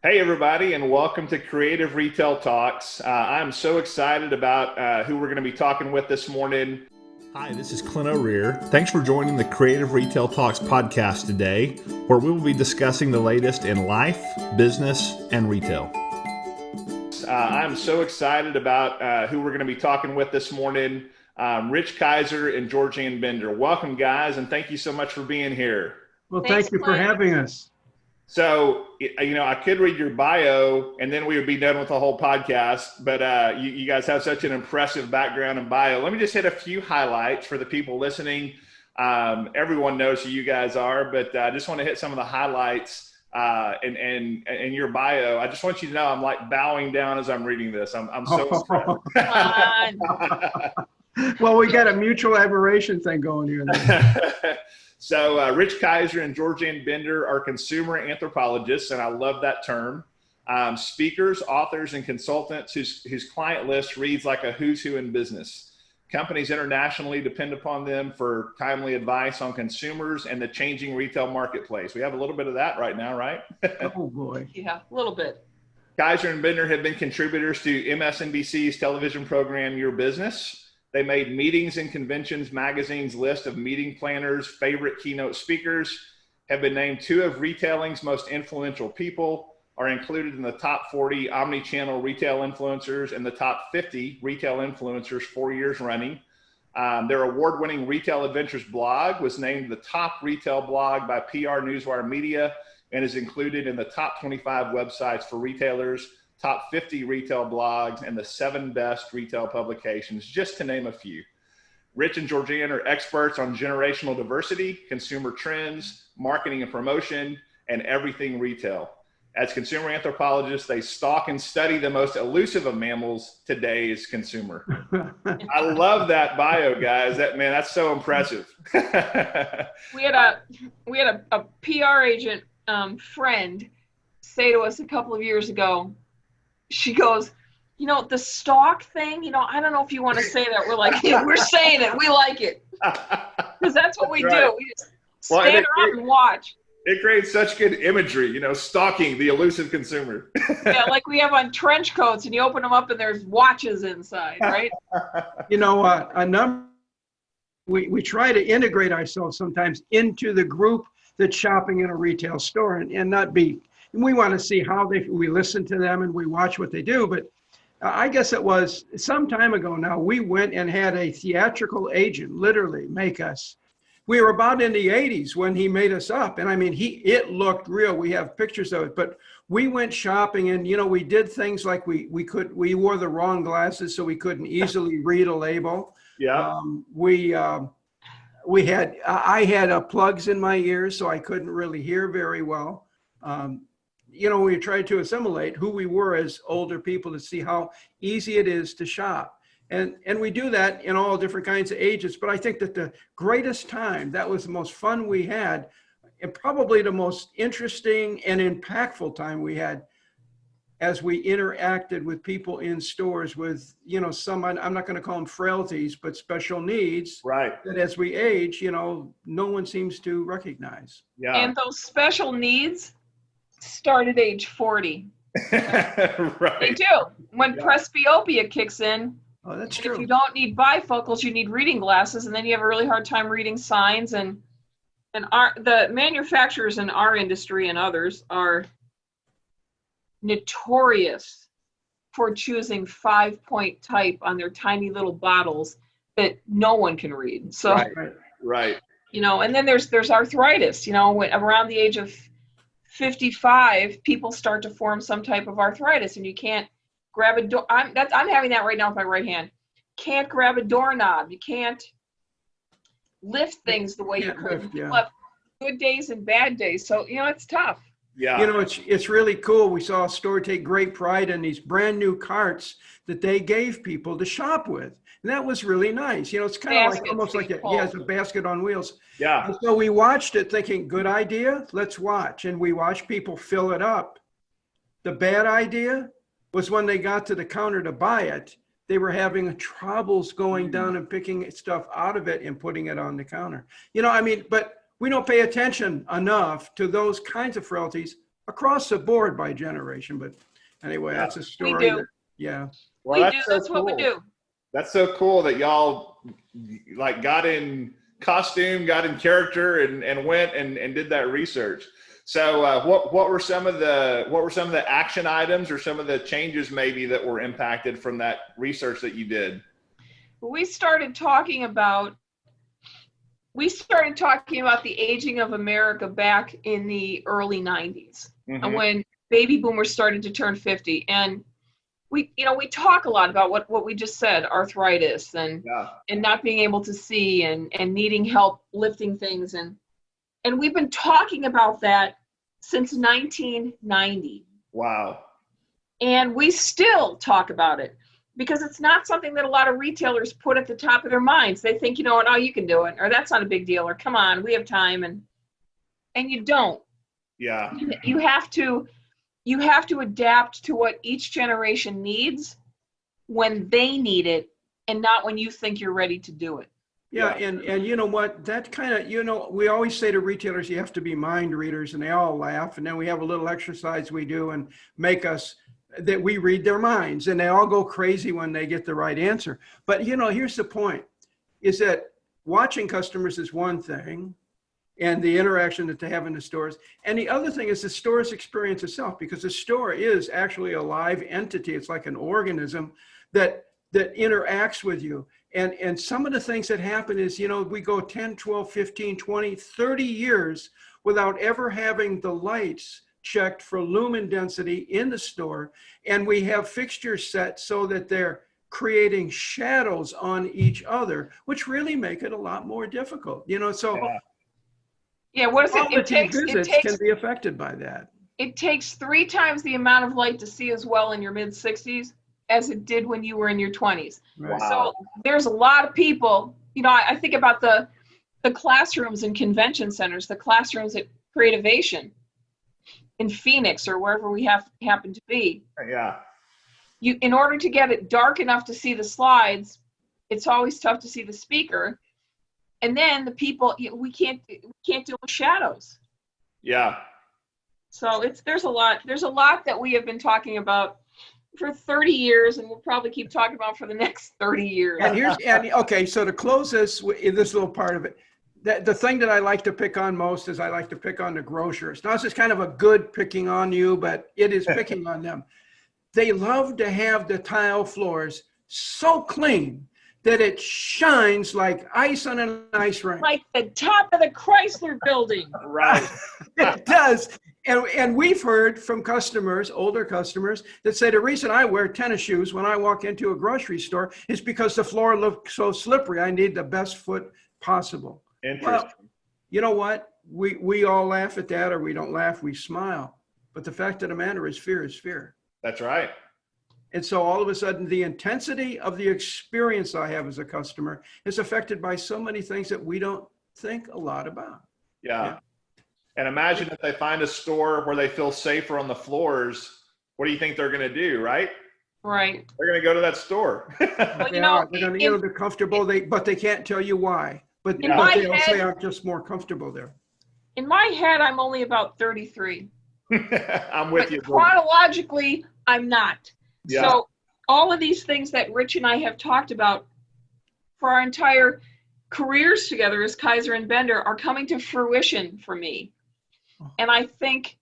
Hey, everybody, and welcome to Creative Retail Talks. I'm so excited about who we're going to be talking with this morning. Hi, this is Clint O'Rear. Thanks for joining the Creative Retail Talks podcast today, where we will be discussing the latest in life, business, and retail. I'm so excited about who we're going to be talking with this morning. Kizer and Georganne Bender. Welcome, guys, and thank you so much for being here. Well, Thanks, thank you for Clint. having us. So, I could read your bio and then we would be done with the whole podcast, but you guys have such an impressive background and bio. Let me just hit a few highlights for the people listening. Everyone knows who you guys are, but I just want to hit some of the highlights in your bio. I just want you to know I'm like bowing down as I'm reading this. I'm so Come on. Well, we got a mutual admiration thing going here. So Kizer and Georganne Bender are consumer anthropologists, and I love that term. Speakers, authors, and consultants whose client list reads like a who's who in business. Companies internationally depend upon them for timely advice on consumers and the changing retail marketplace. We have a little bit of that right now, right? Oh, boy. Yeah, a little bit. Kizer and Bender have been contributors to MSNBC's television program, Your Business. They made Meetings and Conventions magazine's list of meeting planners' favorite keynote speakers, have been named 2 of retailing's most influential people, are included in the top 40 omni-channel retail influencers and the top 50 retail influencers 4 years running. Their award-winning Retail Adventures blog was named the top retail blog by PR Newswire Media and is included in the top 25 websites for retailers, top 50 retail blogs, and the 7 best retail publications, just to name a few. Rich and Georganne are experts on generational diversity, consumer trends, marketing and promotion, and everything retail. As consumer anthropologists, they stalk and study the most elusive of mammals, today's consumer. I love that bio, guys. That's so impressive. We had a PR agent friend say to us a couple of years ago, she goes, the stalk thing, I don't know if you want to say that. We're like, yeah, we're saying it. We like it. Because that's what we do. We just stand around and watch. It creates such good imagery, stalking the elusive consumer. Yeah, like we have on trench coats and you open them up and there's watches inside, right? We try to integrate ourselves sometimes into the group that's shopping in a retail store and not be. And we want to see how we listen to them and we watch what they do. But I guess it was some time ago now, we went and had a theatrical agent literally make us. We were about in the 80s when he made us up. And I mean, it looked real. We have pictures of it. But we went shopping and, we did things like we wore the wrong glasses so we couldn't easily read a label. Yeah. I had plugs in my ears so I couldn't really hear very well. We tried to assimilate who we were as older people to see how easy it is to shop. And we do that in all different kinds of ages. But I think that the greatest time, that was the most fun we had, and probably the most interesting and impactful time we had as we interacted with people in stores with, some, I'm not going to call them frailties, but special needs. Right. That as we age, no one seems to recognize. Yeah. And those special needs start at age 40. Right. They do. When presbyopia kicks in, Oh, that's and true. if you don't need bifocals, you need reading glasses, and then you have a really hard time reading signs. And the manufacturers in our industry and others are notorious for choosing 5-point type on their tiny little bottles that no one can read. So, Right. And then there's arthritis. When around the age of 55, people start to form some type of arthritis, and you can't grab a door. I'm having that right now with my right hand. Can't grab a doorknob. You can't lift things the way you could. People have good days and bad days, so it's tough. Yeah. It's really cool. We saw a store take great pride in these brand new carts that they gave people to shop with. And that was really nice. It's kind of like almost like it's a basket on wheels. Yeah. And so we watched it thinking, good idea, let's watch. And we watched people fill it up. The bad idea was when they got to the counter to buy it, they were having troubles going down and picking stuff out of it and putting it on the counter. But we don't pay attention enough to those kinds of frailties across the board by generation. But anyway, Yeah. that's a story. We do. That, yeah. Well, We do. That's what we do. That's so cool that y'all like got in costume, got in character, and went and did that research. So what were some of the action items or some of the changes maybe that were impacted from that research that you did? We started talking about the aging of America back in the early 90s, Mm-hmm. when baby boomers started to turn 50. And we talk a lot about what we just said, arthritis and not being able to see and needing help lifting things. And we've been talking about that since 1990. Wow. And we still talk about it because it's not something that a lot of retailers put at the top of their minds. They think, oh, you can do it, or that's not a big deal, or come on, we have time. And you don't. Yeah. You have to adapt to what each generation needs when they need it and not when you think you're ready to do it. Yeah, and you know what, that kind of, we always say to retailers, you have to be mind readers, and they all laugh. And then we have a little exercise we do and make us, that we read their minds, and they all go crazy when they get the right answer. But, here's the point, is that watching customers is one thing, and the interaction that they have in the stores. And the other thing is the store's experience itself, because the store is actually a live entity. It's like an organism that interacts with you. And some of the things that happen is, we go 10, 12, 15, 20, 30 years without ever having the lights checked for lumen density in the store. And we have fixtures set so that they're creating shadows on each other, which really make it a lot more difficult, so. Yeah, what is it? It takes can be affected by that. It takes 3 times the amount of light to see as well in your mid-60s as it did when you were in your 20s. Right. So there's a lot of people, I think about the classrooms in convention centers, the classrooms at Creativation in Phoenix or wherever we happen to be. Yeah. In order to get it dark enough to see the slides, it's always tough to see the speaker. And then the people, we can't deal with shadows. Yeah. So there's a lot that we have been talking about for 30 years, and we'll probably keep talking about for the next 30 years. And okay, so to close this little part of it, the thing that I like to pick on most is I like to pick on the grocers. Now, this is kind of a good picking on you, but it is picking on them. They love to have the tile floors so clean that it shines like ice on an ice rink. Like the top of the Chrysler building. Right. It does. And we've heard from customers, older customers, that say the reason I wear tennis shoes when I walk into a grocery store is because the floor looks so slippery. I need the best foot possible. Interesting. Well, you know what? We all laugh at that, or we don't laugh, we smile. But the fact of the matter is fear is fear. That's right. And so all of a sudden, the intensity of the experience I have as a customer is affected by so many things that we don't think a lot about. Yeah. And imagine if they find a store where they feel safer on the floors, what do you think they're going to do, right? Right. They're going to go to that store. Well, they're going to be comfortable, but they can't tell you why. But they'll say, I'm just more comfortable there. In my head, I'm only about 33. I'm with you. Chronologically, I'm not. Yeah. So all of these things that Rich and I have talked about for our entire careers together as Kizer and Bender are coming to fruition for me. And I think,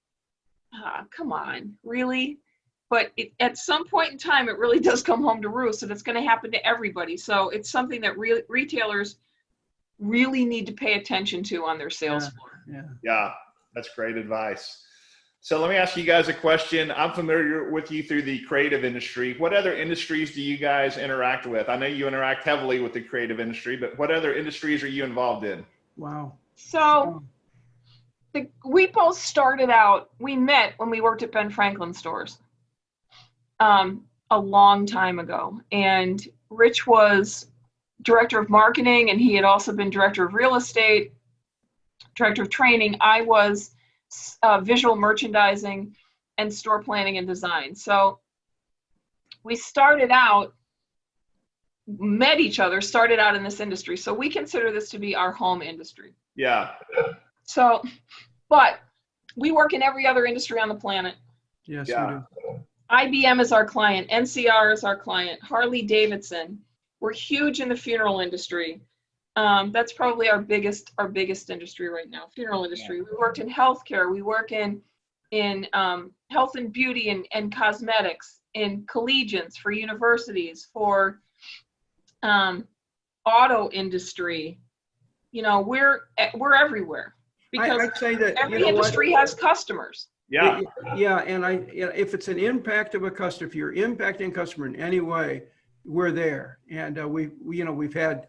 come on, really? But at some point in time, it really does come home to roost, and it's going to happen to everybody. So it's something that retailers really need to pay attention to on their sales floor. Yeah, that's great advice. So let me ask you guys a question. I'm familiar with you through the creative industry. What other industries do you guys interact with? I know you interact heavily with the creative industry, but what other industries are you involved in? Wow. So we both started out, we met when we worked at Ben Franklin stores a long time ago. And Rich was director of marketing, and he had also been director of real estate, director of training. I was visual merchandising and store planning and design. So we met each other, started out in this industry. So we consider this to be our home industry. Yeah. So, but We work in every other industry on the planet. Yes, Yeah. we do. IBM is our client. NCR is our client. Harley Davidson. We're huge in the funeral industry. That's probably our biggest industry right now, funeral industry. We worked in healthcare. We work in health and beauty and cosmetics, in collegians, for universities, for auto industry. You know, we're everywhere because I'd say that every industry has customers. Yeah. Yeah, and if it's an impact of a customer, if you're impacting customer in any way, we're there. And we've had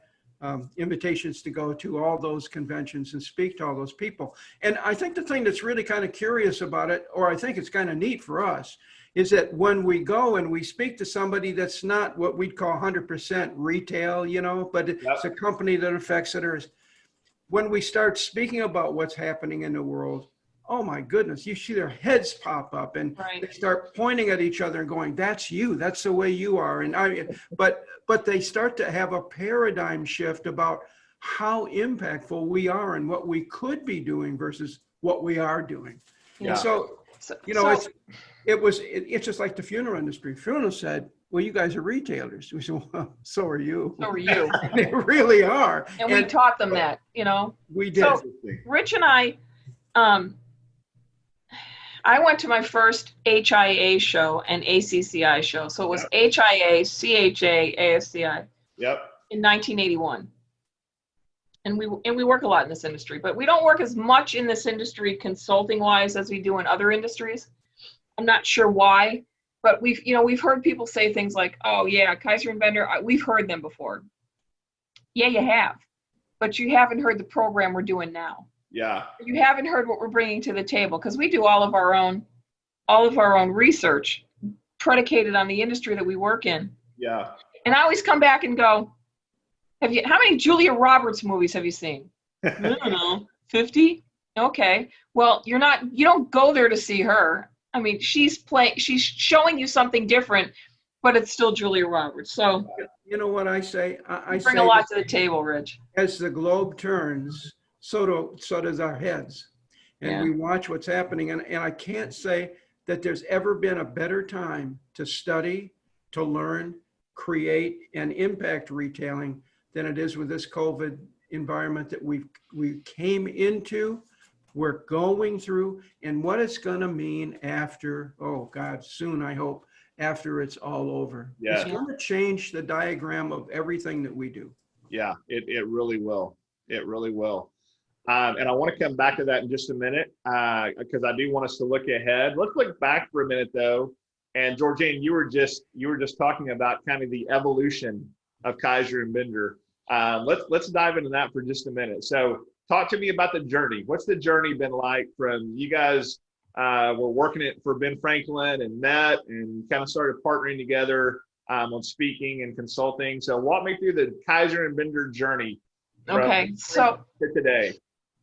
invitations to go to all those conventions and speak to all those people. And I think the thing that's really kind of curious about it, or I think it's kind of neat for us, is that when we go and we speak to somebody that's not what we'd call 100% retail, but it's a company that affects it, or when we start speaking about what's happening in the world, oh my goodness, you see their heads pop up and they start pointing at each other and going, that's you, that's the way you are. And but they start to have a paradigm shift about how impactful we are and what we could be doing versus what we are doing. Yeah. And so it's just like the funeral industry. Funeral said, well, you guys are retailers. We said, well, so are you. So are you. They really are. And we taught them that, We did. So Rich and I went to my first HIA show and ACCI show. So it was HIA, CHA, ASCI. Yep. In 1981. And we work a lot in this industry, but we don't work as much in this industry consulting wise as we do in other industries. I'm not sure why, but we've heard people say things like, oh yeah, Kizer and Bender, we've heard them before. Yeah, you have, but you haven't heard the program we're doing now. Yeah. You haven't heard what we're bringing to the table, because we do all of our own research predicated on the industry that we work in. Yeah. And I always come back and go, how many Julia Roberts movies have you seen? I don't know, 50? Okay. Well, you don't go there to see her. I mean, she's showing you something different, but it's still Julia Roberts. So you know what I say? I bring say a lot to the table, Rich. As the globe turns, so does our heads. And we watch what's happening. And I can't say that there's ever been a better time to study, to learn, create, and impact retailing than it is with this COVID environment that we came into, we're going through, and what it's going to mean after, oh God, soon, I hope, after it's all over. Yeah. It's going to change the diagram of everything that we do. Yeah, it really will. It really will. And I want to come back to that in just a minute, because I do want us to look ahead. Let's look back for a minute, though. And Georganne, you were just talking about kind of the evolution of Kizer and Bender. Let's dive into that for just a minute. So talk to me about the journey. What's the journey been like from you guys were working it for Ben Franklin and met and kind of started partnering together on speaking and consulting. So walk me through the Kizer and Bender journey. Okay, so today.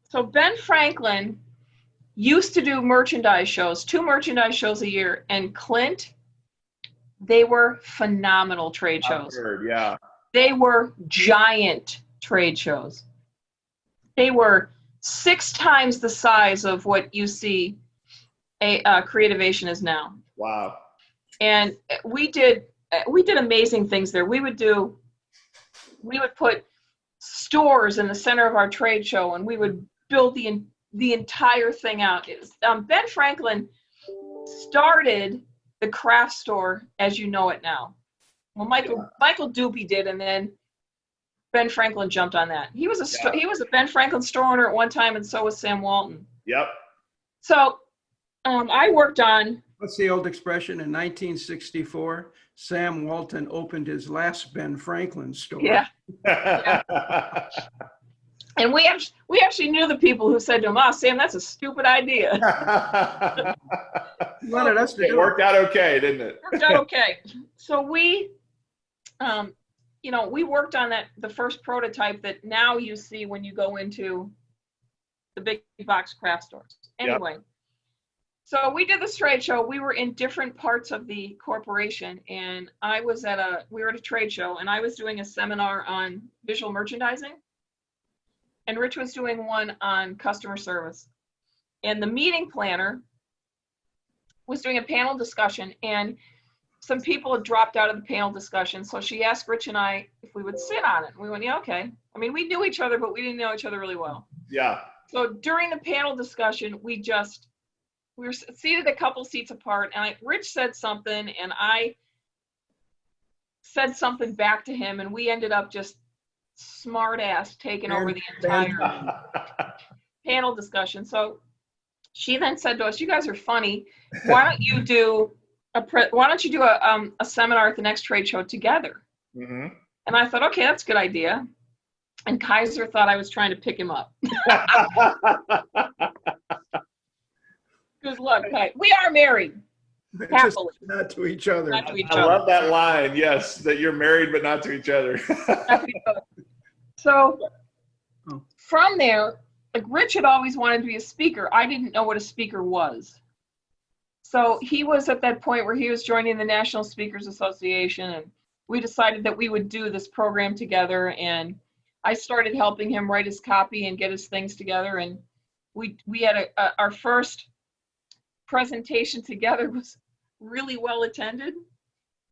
So Ben Franklin used to do merchandise shows, 2 merchandise shows a year, and Clint, they were phenomenal trade shows. Heard, yeah. They were giant trade shows. They were 6 times the size of what you see Creativation is now. Wow. And we did amazing things there. We would put stores in the center of our trade show, and we would build the entire thing out. Ben Franklin started the craft store as you know it now. Well, Michael 𝗧𝗞𝗘𝗔𝗪𝗦 did, and then Ben Franklin jumped on that. He was a Ben Franklin store owner at one time, and so was Sam Walton. Yep. So I worked on. What's the old expression? In 1964, Sam Walton opened his last Ben Franklin store. Yeah. Yeah. And we actually knew the people who said to him, "Oh, Sam, that's a stupid idea." Wanted us to do it worked out okay, didn't it? Worked out okay. So we worked on the first prototype that now you see when you go into the big box craft stores. Anyway, yep. So we did this trade show. We were in different parts of the corporation, and we were at a trade show, and I was doing a seminar on visual merchandising, and Rich was doing one on customer service. And the meeting planner was doing a panel discussion, and some people had dropped out of the panel discussion. So she asked Rich and I if we would sit on it. And we went, yeah, okay. I mean, we knew each other, but we didn't know each other really well. Yeah. So during the panel discussion, we were seated a couple seats apart, and Rich said something, and I said something back to him, and we ended up just smart ass taking over the entire panel discussion. So she then said to us, you guys are funny. Why don't you do a seminar at the next trade show together? Mm-hmm. And I thought, okay, that's a good idea. And Kizer thought I was trying to pick him up. Good luck, Kai. We are married. Happily. Just not to each other. Not to each I other. love that line. Yes, that you're married but not to each other. So from there, like Rich had always wanted to be a speaker. I didn't know what a speaker was. So he was at that point where he was joining the National Speakers Association, and we decided that we would do this program together. And I started helping him write his copy and get his things together. And we had our first presentation together was really well attended.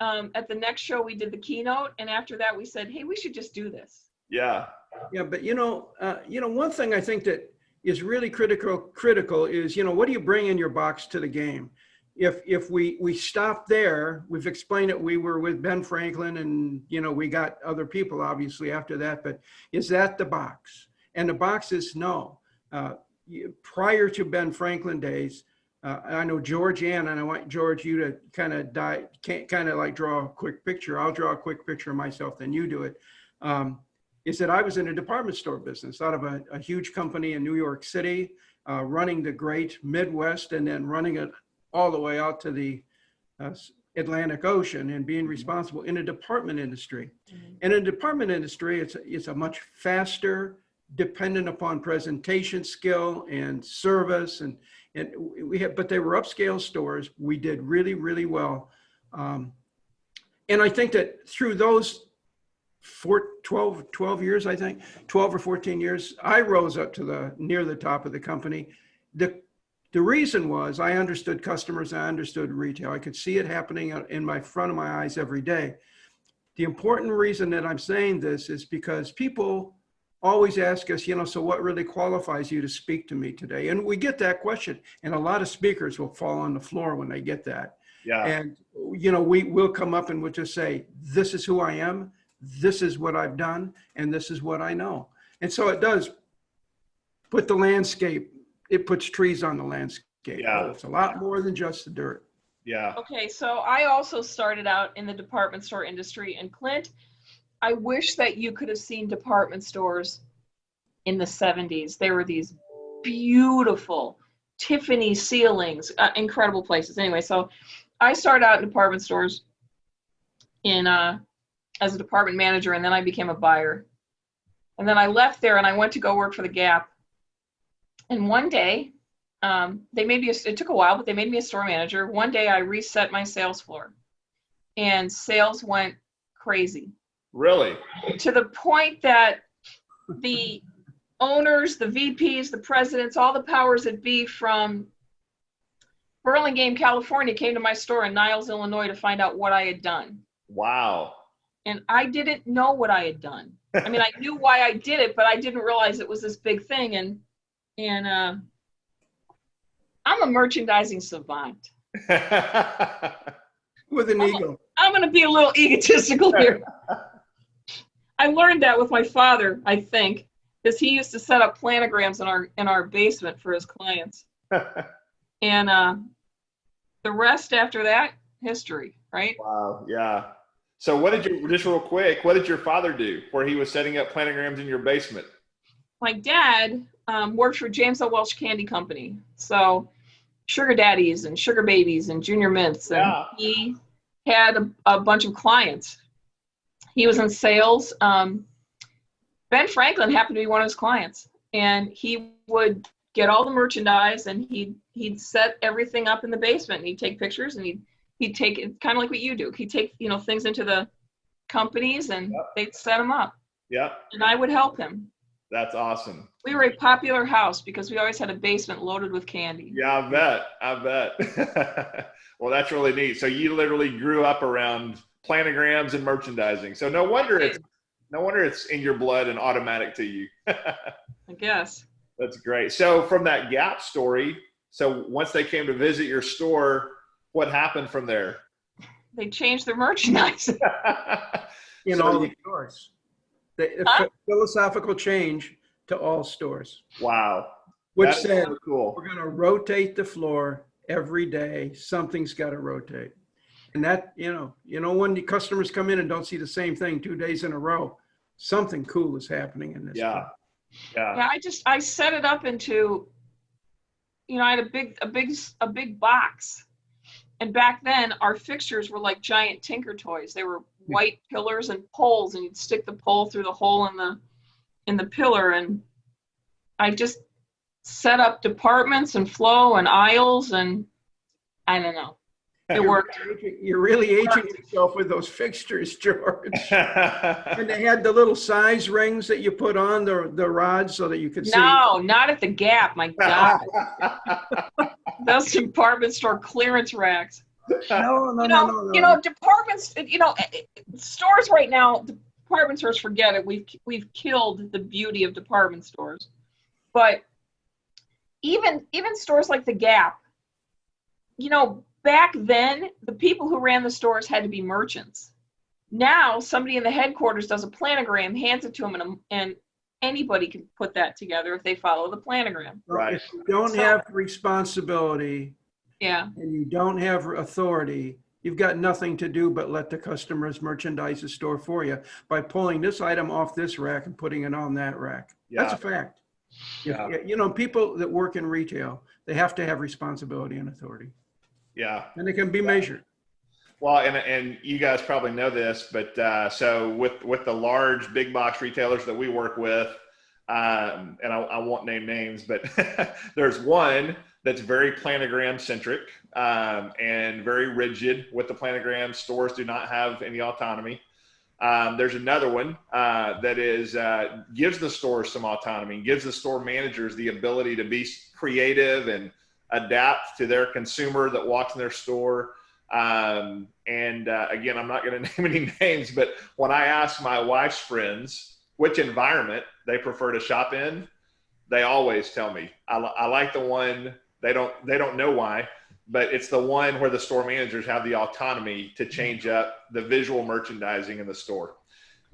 At the next show, we did the keynote, and after that, we said, "Hey, we should just do this." Yeah. Yeah, but one thing I think that is really critical is, what do you bring in your box to the game? If we stop there, we've explained it. We were with Ben Franklin, and we got other people obviously after that. But is that the box? And the box is no. Prior to Ben Franklin days, I know Georganne, and I want George you to kind of like draw a quick picture. I'll draw a quick picture of myself, then you do it. Is that I was in a department store business out of a huge company in New York City, running the great Midwest, and then running it all the way out to the Atlantic Ocean, and being responsible in a department industry. Mm-hmm. And in a department industry, it's a much faster, dependent upon presentation skill and service, and but they were upscale stores. We did really, really well. And I think that through those 12 years, I think 12 or 14 years, I rose up to near the top of the company. The reason was I understood customers, I understood retail. I could see it happening in front of my eyes every day. The important reason that I'm saying this is because people always ask us, so what really qualifies you to speak to me today? And we get that question, and a lot of speakers will fall on the floor when they get that. Yeah. And we will come up and we'll just say, this is who I am, this is what I've done, and this is what I know. And so it does put the landscape, it puts trees on the landscape. Yeah. It's a lot more than just the dirt. Yeah. Okay, so I also started out in the department store industry, and Clint, I wish that you could have seen department stores in the 70s. They were these beautiful Tiffany ceilings, incredible places. Anyway, so I started out in department stores as a department manager, and then I became a buyer. And then I left there and I went to go work for the Gap. And one day, it took a while, but they made me a store manager. One day I reset my sales floor, and sales went crazy. Really? To the point that the owners, the VPs, the presidents, all the powers that be from Burlingame, California came to my store in Niles, Illinois to find out what I had done. Wow. And I didn't know what I had done. I mean, I knew why I did it, but I didn't realize it was this big thing. And I'm a merchandising savant. With an ego. I'm going to be a little egotistical here. I learned that with my father, I think, because he used to set up planograms in our basement for his clients. And the rest after that, history, right? Wow. Yeah. So just real quick, what did your father do where he was setting up planograms in your basement? My dad worked for James L. Welch Candy Company. So sugar daddies and sugar babies and junior mints. And Yeah. He had a bunch of clients. He was in sales. Ben Franklin happened to be one of his clients, and he would get all the merchandise, and he'd set everything up in the basement, and he'd take pictures, and he'd take it kind of like what you do. He'd take things into the companies, and Yep. they'd set them up. Yeah. And I would help him. That's awesome. We were a popular house because we always had a basement loaded with candy. Yeah, I bet. Well, that's really neat. So you literally grew up around planograms and merchandising. So no wonder it's in your blood and automatic to you. I guess. That's great. So from that Gap story, so once they came to visit your store, what happened from there? They changed their merchandise. In all the stores. The philosophical change to all stores. Wow. Which said, so cool. We're going to rotate the floor every day. Something's got to rotate. And that, when the customers come in and don't see the same thing 2 days in a row, something cool is happening in this. Yeah. place. Yeah. I set it up into, I had a big box. And back then our fixtures were like giant tinker toys. They were white pillars and poles, and you'd stick the pole through the hole in the pillar. And I just set up departments and flow and aisles, and I don't know. It worked. You're really aging yourself with those fixtures, George. And they had the little size rings that you put on the rods so that you could see. No, not at the Gap. My God. Those department store clearance racks. No. Departments, stores right now, department stores, forget it. We've killed the beauty of department stores. But even stores like the Gap, back then, the people who ran the stores had to be merchants. Now, somebody in the headquarters does a planogram, hands it to them, and anybody can put that together if they follow the planogram. Right. If you don't have responsibility, and you don't have authority, you've got nothing to do but let the customers merchandise the store for you by pulling this item off this rack and putting it on that rack. Yeah. That's a fact. Yeah. People that work in retail, they have to have responsibility and authority. Yeah. And it can be measured. Well, and you guys probably know this, but so with the large big box retailers that we work with, and I won't name names, but there's one that's very planogram centric and very rigid with the planogram. Stores do not have any autonomy. There's another one that is gives the stores some autonomy, gives the store managers the ability to be creative and adapt to their consumer that walks in their store. Again, I'm not going to name any names, but when I ask my wife's friends which environment they prefer to shop in, they always tell me, I like the one, they don't know why, but it's the one where the store managers have the autonomy to change up the visual merchandising in the store.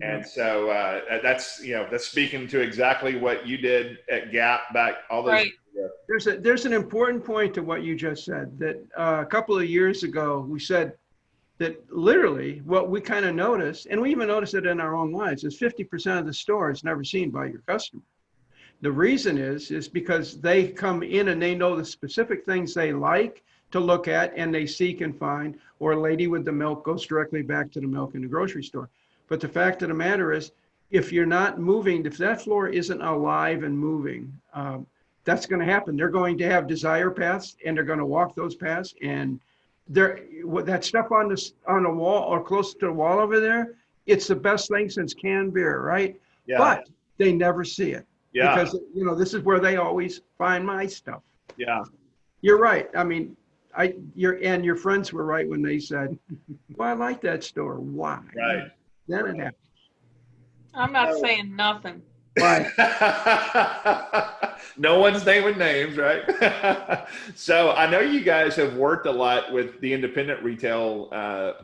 And so that's speaking to exactly what you did at Gap back all those years ago. There's an important point to what you just said, that a couple of years ago, we said that literally what we kind of noticed, and we even noticed it in our own lives, is 50% of the store is never seen by your customer. The reason is because they come in and they know the specific things they like to look at and they seek and find, or a lady with the milk goes directly back to the milk in the grocery store. But the fact of the matter is, if you're not moving, if that floor isn't alive and moving, that's going to happen. They're going to have desire paths, and they're going to walk those paths. And that stuff on the wall or close to the wall over there, it's the best thing since canned beer, right? Yeah. But they never see it. Yeah. Because this is where they always find my stuff. Yeah. You're right. I mean, your friends were right when they said, "Well, I like that store." Why? Right. Then it happens. I'm not saying nothing. Right. No one's naming names, right? So I know you guys have worked a lot with the independent retail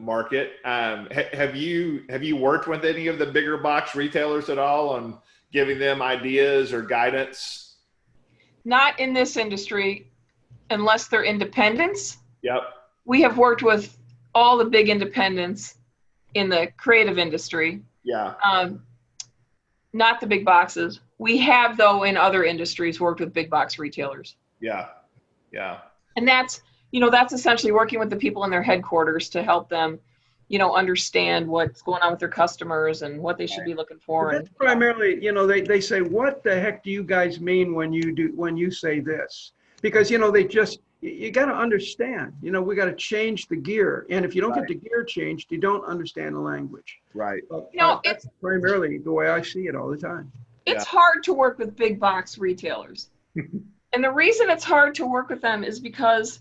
market. Have you worked with any of the bigger box retailers at all on giving them ideas or guidance? Not in this industry, unless they're independents. Yep. We have worked with all the big independents in the creative industry. Yeah. Not the big boxes. We have, though, in other industries, worked with big box retailers. Yeah. Yeah. And that's essentially working with the people in their headquarters to help them, understand what's going on with their customers and what they should be looking for. That's primarily, they say, what the heck do you guys mean when you say this? Because, you got to understand, we got to change the gear. And if you don't get the gear changed, you don't understand the language. Right. But, that's primarily the way I see it all the time. It's hard to work with big box retailers. And the reason it's hard to work with them is because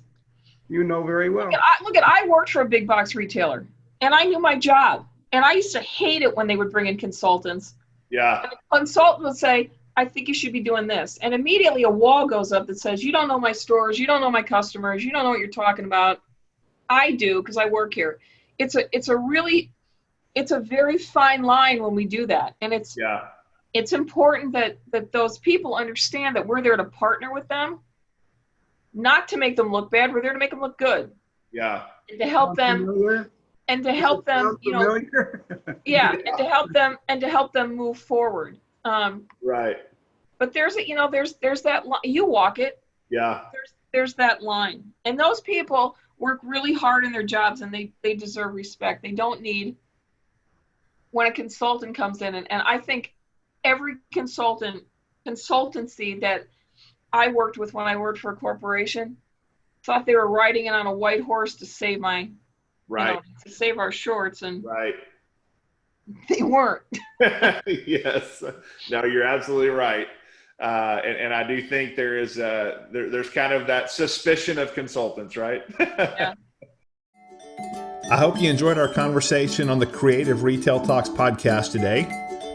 You know very well. I worked for a big box retailer and I knew my job. And I used to hate it when they would bring in consultants. Yeah. And the consultant would say, I think you should be doing this. And immediately a wall goes up that says, you don't know my stores, you don't know my customers, you don't know what you're talking about. I do, because I work here. It's a very fine line when we do that. And it's important that those people understand that we're there to partner with them, not to make them look bad. We're there to make them look good. Yeah. And to help them, and to help them, yeah, and to help them move forward. Right. But there's that line. You walk it. Yeah. There's that line. And those people work really hard in their jobs, and they deserve respect. They don't need, when a consultant comes in, and I think every consultancy that I worked with when I worked for a corporation thought they were riding in on a white horse to save to save our shorts, and they weren't. Yes. No, you're absolutely right. And I do think there's kind of that suspicion of consultants, right? Yeah. I hope you enjoyed our conversation on the Creative Retail Talks podcast today.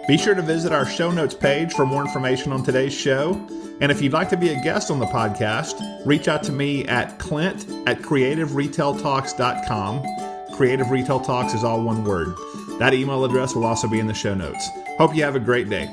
Be sure to visit our show notes page for more information on today's show. And if you'd like to be a guest on the podcast, reach out to me at clint@creativeretailtalks.com. Creative Retail Talks is all one word. That email address will also be in the show notes. Hope you have a great day.